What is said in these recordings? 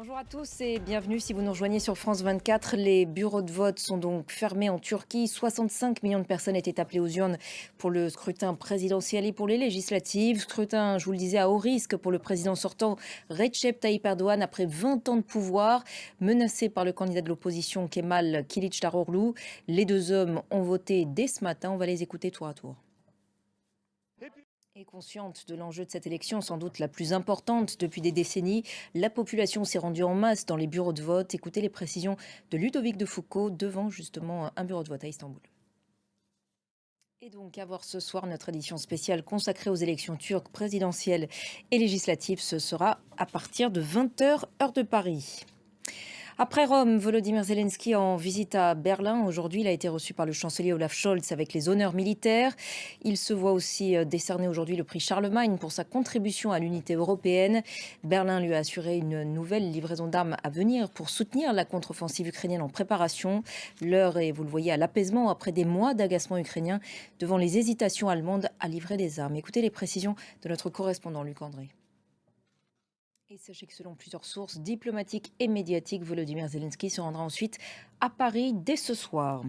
Bonjour à tous et bienvenue si vous nous rejoignez sur France 24. Les bureaux de vote sont donc fermés en Turquie. 65 millions de personnes étaient appelées aux urnes pour le scrutin présidentiel et pour les législatives. Scrutin, je vous le disais, à haut risque pour le président sortant Recep Tayyip Erdogan après 20 ans de pouvoir. Menacé par le candidat de l'opposition Kemal Kılıçdaroğlu, les deux hommes ont voté dès ce matin. On va les écouter tour à tour. Et consciente de l'enjeu de cette élection, sans doute la plus importante depuis des décennies, la population s'est rendue en masse dans les bureaux de vote. Écoutez les précisions de Ludovic de Foucault devant justement un bureau de vote à Istanbul. Et donc à voir ce soir notre édition spéciale consacrée aux élections turques présidentielles et législatives. Ce sera à partir de 20 h heure de Paris. Après Rome, Volodymyr Zelensky en visite à Berlin. Aujourd'hui, il a été reçu par le chancelier Olaf Scholz avec les honneurs militaires. Il se voit aussi décerner aujourd'hui le prix Charlemagne pour sa contribution à l'unité européenne. Berlin lui a assuré une nouvelle livraison d'armes à venir pour soutenir la contre-offensive ukrainienne en préparation. L'heure est, vous le voyez, à l'apaisement après des mois d'agacement ukrainien devant les hésitations allemandes à livrer des armes. Écoutez les précisions de notre correspondant Luc André. Et sachez que selon plusieurs sources diplomatiques et médiatiques, Volodymyr Zelensky se rendra ensuite à Paris dès ce soir.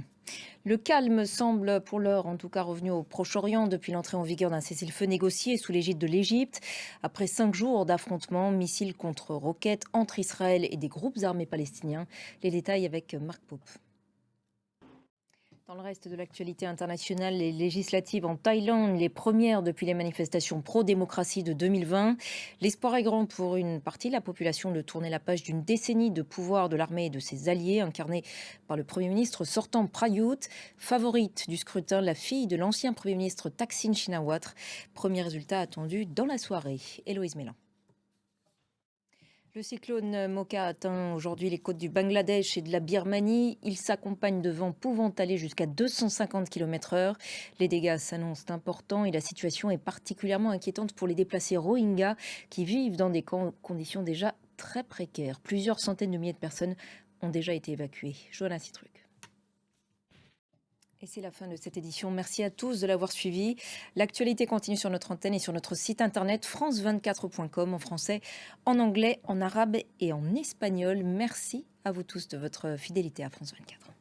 Le calme semble pour l'heure en tout cas revenu au Proche-Orient depuis l'entrée en vigueur d'un cessez-le-feu négocié sous l'égide de l'Égypte. Après 5 jours d'affrontements, missiles contre roquettes entre Israël et des groupes armés palestiniens. Les détails avec Marc Pope. Dans le reste de l'actualité internationale, les législatives en Thaïlande, les premières depuis les manifestations pro-démocratie de 2020. L'espoir est grand pour une partie de la population de tourner la page d'une décennie de pouvoir de l'armée et de ses alliés, incarnés par le Premier ministre sortant Prayut. Favorite du scrutin, la fille de l'ancien Premier ministre Thaksin Shinawatra. Premier résultat attendu dans la soirée. Héloïse Mélan. Le cyclone Mocha atteint aujourd'hui les côtes du Bangladesh et de la Birmanie. Il s'accompagne de vents pouvant aller jusqu'à 250 km/h. Les dégâts s'annoncent importants et la situation est particulièrement inquiétante pour les déplacés Rohingyas qui vivent dans des conditions déjà très précaires. Plusieurs centaines de milliers de personnes ont déjà été évacuées. Johanna Citruc. Et c'est la fin de cette édition. Merci à tous de l'avoir suivi. L'actualité continue sur notre antenne et sur notre site internet france24.com en français, en anglais, en arabe et en espagnol. Merci à vous tous de votre fidélité à France 24.